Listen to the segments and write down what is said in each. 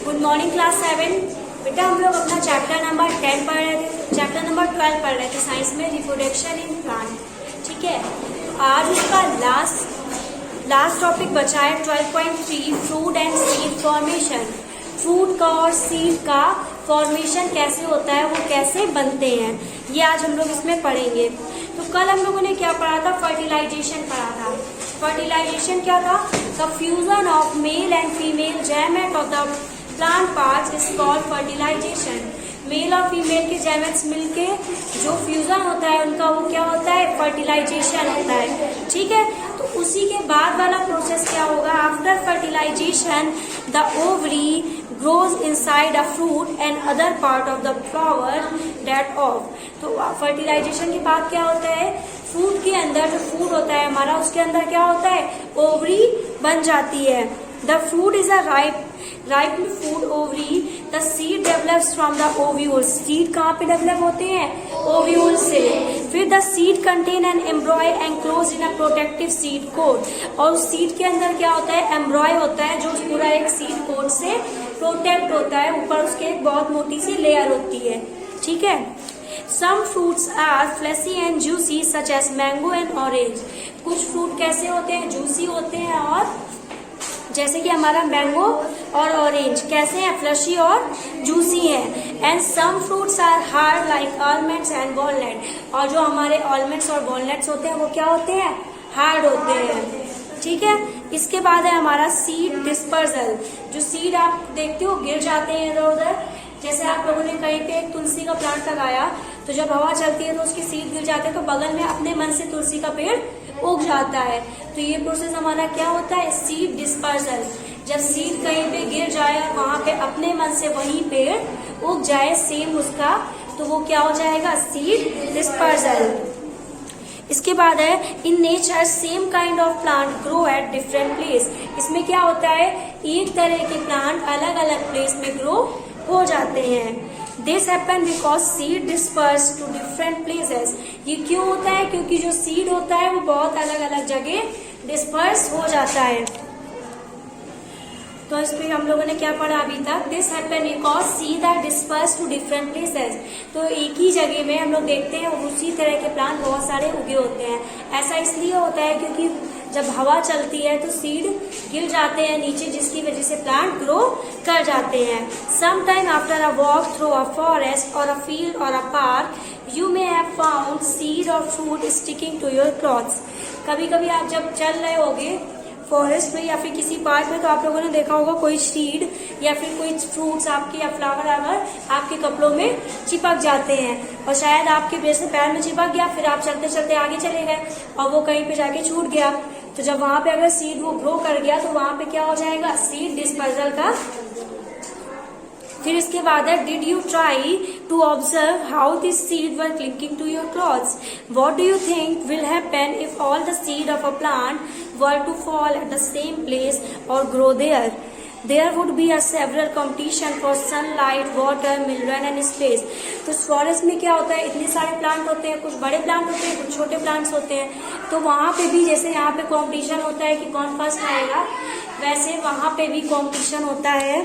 Good morning class 7। बेटा हम लोग अपना चैप्टर नंबर 10 पढ़ रहे थे, चैप्टर नंबर 12 पढ़ रहे थे साइंस में, रिप्रोडक्शन इन प्लांट। ठीक है, आज उसका लास्ट टॉपिक बचा है 12.3 fruit and seed formation. Fruit का और सीड का फॉर्मेशन कैसे होता है, वो कैसे बनते हैं, ये आज हम लोग इसमें पढ़ेंगे। तो कल हम लोगों ने क्या पढ़ा था, फर्टिलाइजेशन पढ़ा था। फर्टिलाइजेशन क्या था, the fusion of male and female gamete of the plant parts is called fertilisation. Male और फीमेल के गैमेट्स मिलके जो फ्यूजन होता है उनका, वो क्या होता है, फर्टिलाइजेशन होता है। ठीक है, तो उसी के बाद वाला प्रोसेस क्या होगा, after fertilisation the ovary grows inside a fruit and other part of the flower that of। तो फर्टिलाइजेशन के बाद क्या होता है, फ्रूट के अंदर जो फूड होता है हमारा, उसके अंदर क्या होता है, ओवरी बन जाती है। The fruit is a ripe food ovary. The seed develops from the ovule. Seed कहाँ पे डेवलप होते हैं, ओव्यूल से। फिर the seed contain an embryo enclose in a protective seed coat. और उस सीड के अंदर क्या होता है, एम्ब्रॉय होता है जो पूरा एक सीड कोट से प्रोटेक्ट होता है, ऊपर उसके एक बहुत मोटी सी लेयर होती है। ठीक है, some fruits are fleshy and juicy such as mango and orange. कुछ फ्रूट कैसे होते हैं, जूसी होते हैं, और जैसे कि हमारा मैंगो और ऑरेंज कैसे हैं, फ्लशी और जूसी हैं। And some fruits are hard like almonds and walnut. और जो हमारे आलमंड्स और वॉलनट्स होते हैं वो क्या होते हैं, हार्ड होते हैं। ठीक है, इसके बाद है हमारा सीड डिस्पर्सल। जो सीड आप देखते हो गिर जाते हैं इधर उधर, जैसे आप लोगों ने कहीं पे एक तुलसी का प्लांट लगाया, तो जब हवा चलती है तो उसके सीड गिर जाते हैं, तो बगल में अपने मन से तुलसी का पेड़ उग जाता है। तो ये प्रोसेस हमारा क्या होता है, सीड डिस्पर्सल। जब सीड कहीं पे गिर जाए और वहां पे अपने मन से वही पेड़ उग जाए सेम उसका, तो वो क्या हो जाएगा, सीड डिस्पर्सल। इसके बाद है in nature same kind of plant grow at different place. इसमें क्या होता है, एक तरह के प्लांट अलग अलग प्लेस में ग्रो हो जाते हैं। This happen because seed disperse to different places. ये क्यों होता है, क्योंकि जो सीड होता है वो बहुत अलग अलग जगह डिस्पर्स हो जाता है। तो इस पे हम लोगों ने क्या पढ़ा अभी तक, this happen because seed are disperse to different places. तो एक ही जगह में हम लोग देखते हैं उसी तरह के प्लांट बहुत सारे उगे होते हैं। ऐसा इसलिए होता है क्योंकि जब हवा चलती है तो सीड गिर जाते हैं नीचे, जिसकी वजह से प्लांट ग्रो कर जाते हैं। Some time after a walk through a forest और अ फील्ड और a park you may have found seed और fruit sticking to your clothes. कभी कभी आप जब चल रहे होगे फॉरेस्ट में या फिर किसी पार्क में, तो आप लोगों ने देखा होगा कोई सीड या फिर कोई फ्रूट्स आपके या फ्लावर आपके कपड़ों में चिपक जाते हैं, और शायद आपके जैसे पैर में चिपक गया, फिर आप चलते चलते आगे चले गए और वो कहीं पे जाके छूट गया। तो जब वहां पे अगर सीड वो ग्रो कर गया तो वहां पे क्या हो जाएगा, सीड डिस्पर्सल का। फिर इसके बाद है did you try to observe how this seed were clinging to your clothes. What do you think will happen if all the seed of a plant were to fall at the same place और grow there. There would be a several competition for sunlight, water, mineral and space। तो forest में क्या होता है, इतने सारे plant होते हैं, कुछ बड़े प्लांट होते हैं, कुछ छोटे प्लांट्स होते हैं। तो वहां पे भी जैसे यहाँ पे कंपटीशन होता है कि कौन फर्स्ट आएगा, वैसे वहां पे भी कंपटीशन होता है।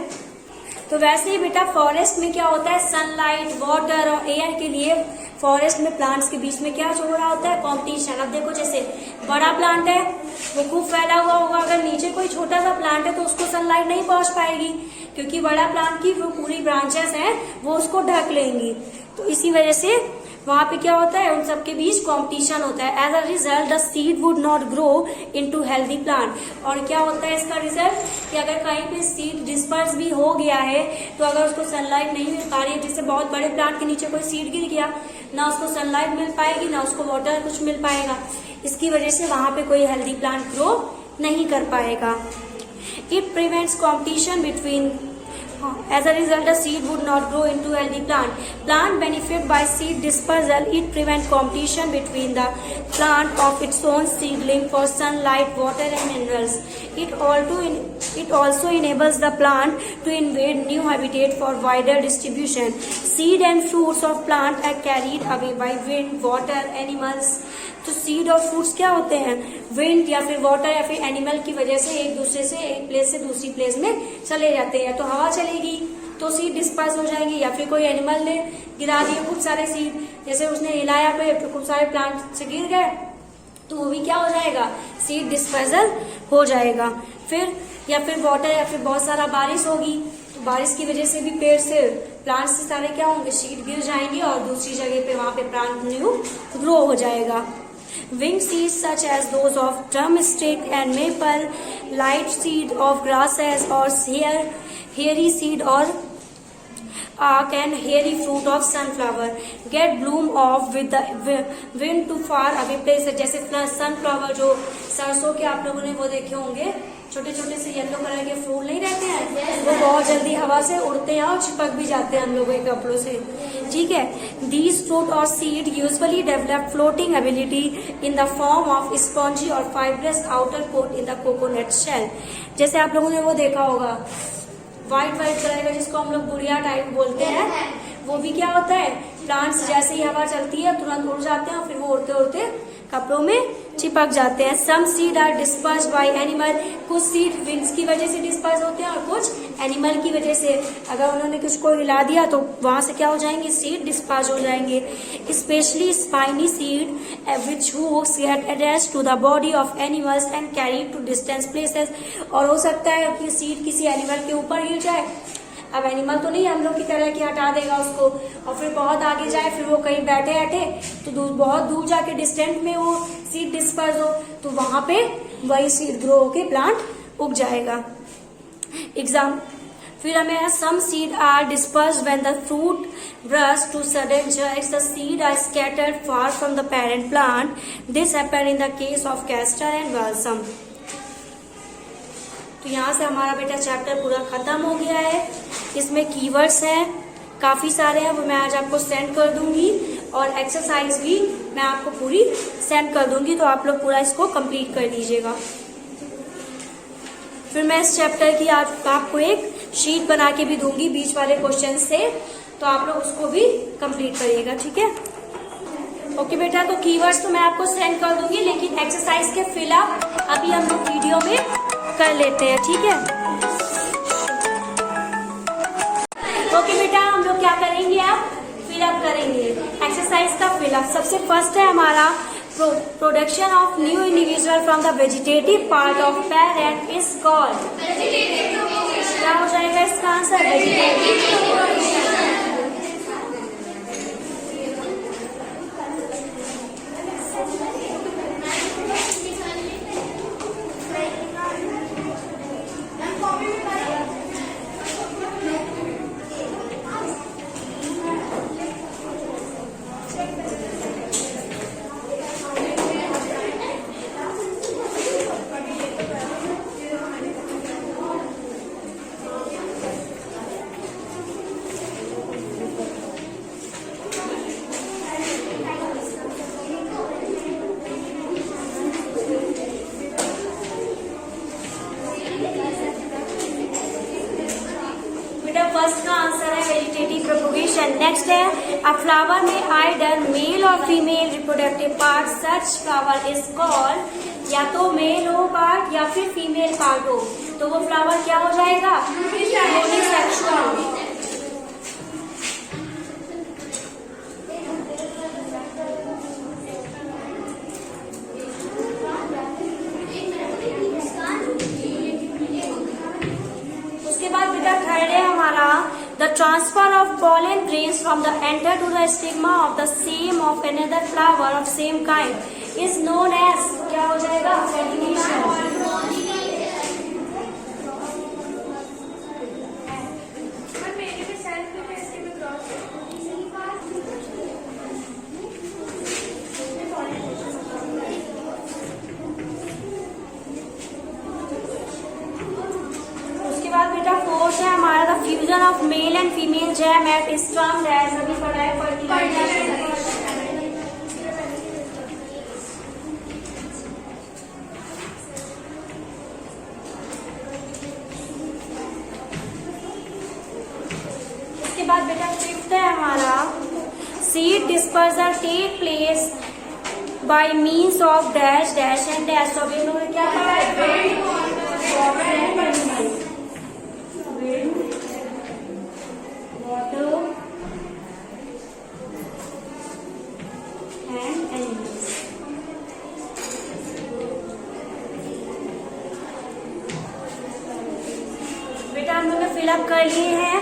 तो वैसे ही बेटा फॉरेस्ट में क्या होता है, सनलाइट, वाटर और एयर के लिए फॉरेस्ट में प्लांट्स के बीच में क्या हो रहा होता है, कंपटीशन। अब देखो जैसे बड़ा प्लांट है वो खूब फैला हुआ होगा, अगर नीचे कोई छोटा सा प्लांट है तो उसको सनलाइट नहीं पहुंच पाएगी, क्योंकि बड़ा प्लांट की वो पूरी ब्रांचेस हैं वो उसको ढक लेंगी। तो इसी वजह से वहां पे क्या होता है, उन सबके बीच कंपटीशन होता है। As a result the seed would not grow into healthy plant. और क्या होता है इसका रिजल्ट, कि अगर कहीं पे सीड डिस्पर्स भी हो गया है, तो अगर उसको सनलाइट नहीं मिल पा रही है, जैसे बहुत बड़े प्लांट के नीचे कोई सीड गिर गया, ना उसको सनलाइट मिल पाएगी ना उसको वाटर कुछ मिल पाएगा, इसकी वजह से वहां पे कोई हेल्दी प्लांट ग्रो नहीं कर पाएगा। It prevents competition between. As a result, the seed would not grow into healthy plant. Plant benefit by seed dispersal. It prevent competition between the plant of its own seedling for sunlight, water, and minerals. It also enables the plant to invade new habitat for wider distribution. Seed and fruits of plant are carried away by wind, water, animals, तो seed और fruits क्या होते हैं, wind या फिर water या फिर animal की वजह से एक दूसरे से एक प्लेस से दूसरी प्लेस में चले जाते हैं। तो हवा चलेगी तो सीड डिस्पर्स हो जाएंगे, या फिर कोई एनिमल ने गिरा दिए खूब सारे सीड, जैसे उसने हिलाया पे तो खूब सारे प्लांट से गिर गए, तो वो भी क्या हो जाएगा, सीड डिस्पर्सल हो जाएगा। फिर या फिर वाटर या फिर बहुत सारा बारिश होगी, तो बारिश की वजह से भी पेड़ से प्लांट से सारे क्या होंगे, सीड गिर जाएंगे और दूसरी जगह पे वहां पे प्लांट न्यू ग्रो हो जाएगा। Wing seeds such as those of drumstick and maple, light seed of grasses or hairy seed or and hairy fruit of sunflower get bloom off with the wind to far away places। जैसे sunflower जो सरसों के आप लोगों ने वो देखे होंगे, छोटे छोटे से येलो कलर के फूल नहीं रहते हैं, वो बहुत जल्दी हवा से उड़ते हैं और चिपक भी जाते हैं हम लोगों के कपड़ों से, ठीक है। These fruit or seed usually develop floating ability in the form of spongy or fibrous outer coat in the coconut shell। जैसे आप लोगों ने वो देखा होगा व्हाइट कलर का जिसको हम लोग गुड़िया टाइप बोलते हैं, वो भी क्या होता है, प्लांट्स जैसे ही हवा चलती है तुरंत उड़ जाते हैं और फिर वो उड़ते उड़ते कपड़ों में चिपक जाते हैं। Some seed are disperse by animal, कुछ सीड विंड्स की वजह से डिस्पर्स होते हैं और कुछ एनिमल की वजह से, अगर उन्होंने कुछ को हिला दिया तो वहां से क्या हो जाएंगे, सीड डिस्पर्स हो जाएंगे। Specially spiny seed which hooks get attached to the body of animals and carry to distance places. और हो सकता है कि सीड किसी एनिमल के ऊपर गिर जाए, अब एनिमल तो नहीं हम लोग की तरह कि हटा देगा उसको और फिर बहुत आगे जाए, फिर वो कहीं बैठे बैठे तो बहुत दूर जाके डिस्टेंट में वो सीड डिस्पर्स हो, तो वहां पे वही सीड ग्रो होके प्लांट उग जाएगा। एग्जाम फिर हमें some seed are disperse when the fruit burst to sudden jerks the seed are scattered far from the parent plant. This happen in the case of castor and balsam. तो यहाँ से हमारा बेटा chapter पूरा खत्म हो गया है। इसमें कीवर्ड्स हैं काफी सारे हैं, वो मैं आज आपको सेंड कर दूंगी और एक्सरसाइज भी मैं आपको पूरी सेंड कर दूंगी, तो आप लोग पूरा इसको कंप्लीट कर लीजिएगा। फिर मैं इस चैप्टर की आपको एक शीट बना के भी दूंगी बीच वाले क्वेश्चन से, तो आप लोग उसको भी कंप्लीट करिएगा, ठीक है। ओके बेटा, तो कीवर्ड्स तो मैं आपको सेंड कर दूंगी, लेकिन एक्सरसाइज के फिलअप अभी हम लोग वीडियो में कर लेते हैं, ठीक है। ओके बेटा, हम लोग क्या करेंगे, अब फिलअप करेंगे एक्सरसाइज का फिलअप। सबसे फर्स्ट है हमारा production of new individual from the vegetative part of parent is called. क्या हो जाएगा इसका आंसर, वेजिटेटिव। फर्स्ट का आंसर है वेजिटेटिव प्रोपोगेशन। नेक्स्ट है अ फ्लावर में आइदर मेल और female reproductive part, such flower is called. या तो मेल हो पार्ट या फिर फीमेल पार्ट हो, तो वो फ्लावर क्या हो जाएगा, यूनिसेक्सुअल। थर्ड है हमारा the transfer of pollen grains from the anther to the stigma of the same of another flower of same kind is known as, क्या हो जाएगा, pollination। फोर्थ है हमारा the fusion of male and female gamete is termed dash, अभी पढ़ा है fertilisation. इसके बाद बेटा फिफ्थ है हमारा seed dispersal take place by means of dash dash and dash. तो अभी हम लोगों ने क्या पढ़ा है? Wind, water and animals. Wind, water and animals. बेटा हम लोग ने फिलअप कर लिए हैं।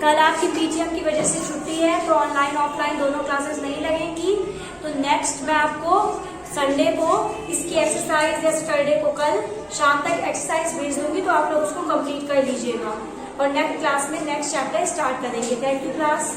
कल आपकी पीटीएम की वजह से छुट्टी है, तो ऑनलाइन ऑफलाइन दोनों क्लासेस नहीं लगेंगी। तो नेक्स्ट मैं आपको संडे को इसकी एक्सरसाइज या सैटरडे को कल शाम तक एक्सरसाइज भेज दूंगी, तो आप लोग उसको कंप्लीट कर लीजिएगा और नेक्स्ट क्लास में नेक्स्ट चैप्टर स्टार्ट करेंगे। Thank you class.